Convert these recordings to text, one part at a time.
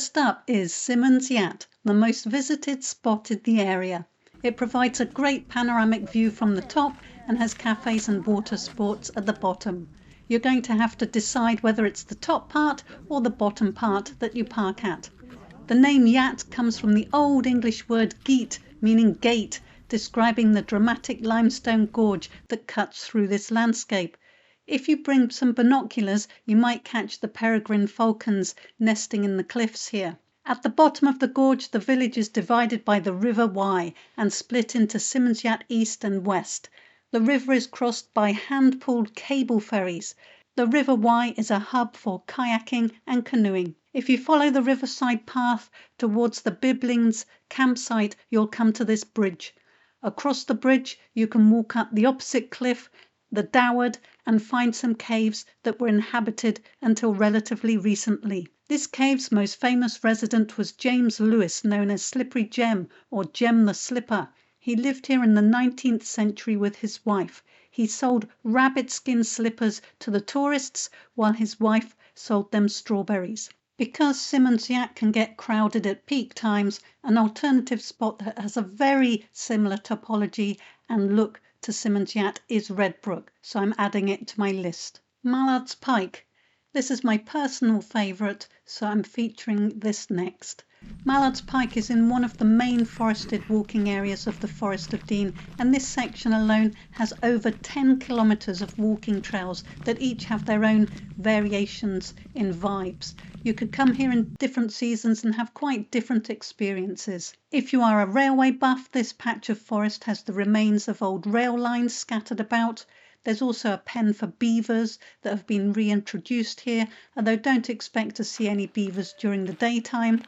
First up is Symonds Yat, the most visited spot in the area. It provides a great panoramic view from the top and has cafes and water sports at the bottom. You're going to have to decide whether it's the top part or the bottom part that you park at. The name Yat comes from the Old English word geet, meaning gate, describing the dramatic limestone gorge that cuts through this landscape. If you bring some binoculars, you might catch the peregrine falcons nesting in the cliffs here. At the bottom of the gorge, the village is divided by the River Wye and split into Symonds Yat East and West. The river is crossed by hand-pulled cable ferries. The River Wye is a hub for kayaking and canoeing. If you follow the riverside path towards the Bibblings campsite, you'll come to this bridge. Across the bridge, you can walk up the opposite cliff, the Doward, and find some caves that were inhabited until relatively recently. This cave's most famous resident was James Lewis, known as Slippery Jem or Jem the Slipper. He lived here in the 19th century with his wife. He sold rabbit skin slippers to the tourists while his wife sold them strawberries. Because Symonds Yat can get crowded at peak times, an alternative spot that has a very similar topology and look to Symonds Yat is Redbrook, so I'm adding it to my list. Mallards Pike. This is my personal favourite, so I'm featuring this next. Mallards Pike is in one of the main forested walking areas of the Forest of Dean, and this section alone has over 10 kilometres of walking trails that each have their own variations in vibes. You could come here in different seasons and have quite different experiences. If you are a railway buff, this patch of forest has the remains of old rail lines scattered about. There's also a pen for beavers that have been reintroduced here, although don't expect to see any beavers during the daytime.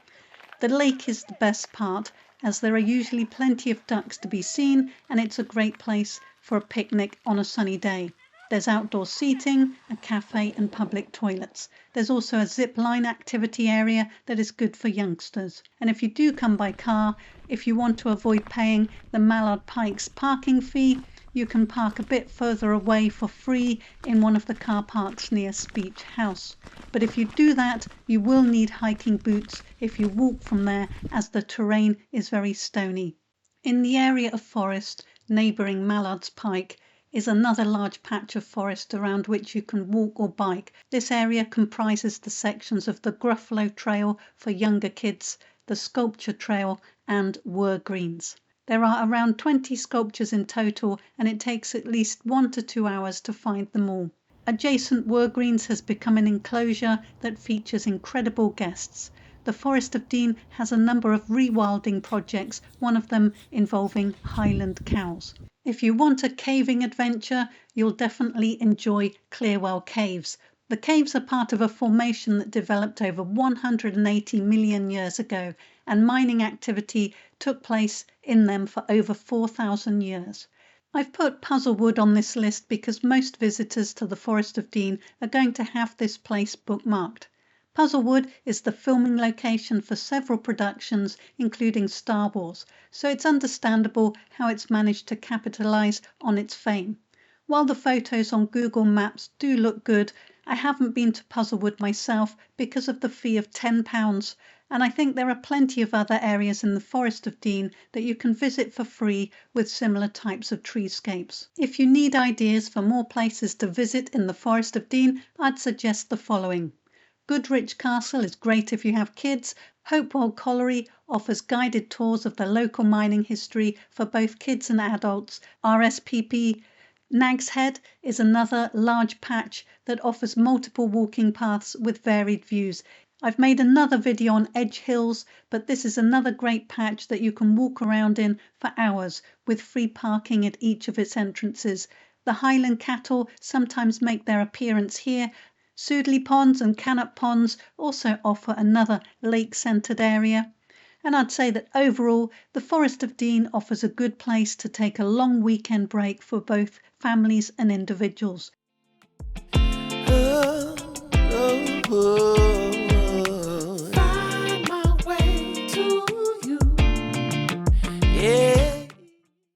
The lake is the best part, as there are usually plenty of ducks to be seen, and it's a great place for a picnic on a sunny day. There's outdoor seating, a cafe and public toilets. There's also a zip line activity area that is good for youngsters. And if you do come by car, if you want to avoid paying the Mallards Pike's parking fee, you can park a bit further away for free in one of the car parks near Speech House. But if you do that, you will need hiking boots if you walk from there, as the terrain is very stony. In the area of forest neighbouring Mallards Pike is another large patch of forest around which you can walk or bike. This area comprises the sections of the Gruffalo Trail for younger kids, the Sculpture Trail and Worgreens. There are around 20 sculptures in total, and it takes at least 1 to 2 hours to find them all. Adjacent Worgreens has become an enclosure that features incredible guests. The Forest of Dean has a number of rewilding projects, one of them involving Highland cows. If you want a caving adventure, you'll definitely enjoy Clearwell Caves. The caves are part of a formation that developed over 180 million years ago, and mining activity took place in them for over 4,000 years. I've put Puzzlewood on this list because most visitors to the Forest of Dean are going to have this place bookmarked. Puzzlewood is the filming location for several productions, including Star Wars, so it's understandable how it's managed to capitalise on its fame. While the photos on Google Maps do look good, I haven't been to Puzzlewood myself because of the fee of £10, and I think there are plenty of other areas in the Forest of Dean that you can visit for free with similar types of treescapes. If you need ideas for more places to visit in the Forest of Dean, I'd suggest the following. Goodrich Castle is great if you have kids. Hopewell Colliery offers guided tours of the local mining history for both kids and adults. RSPP Nag's Head is another large patch that offers multiple walking paths with varied views. I've made another video on Edge Hills, but this is another great patch that you can walk around in for hours with free parking at each of its entrances. The Highland cattle sometimes make their appearance here. Sudeley Ponds and Cannock Ponds also offer another lake-centred area. And I'd say that overall, the Forest of Dean offers a good place to take a long weekend break for both families and individuals.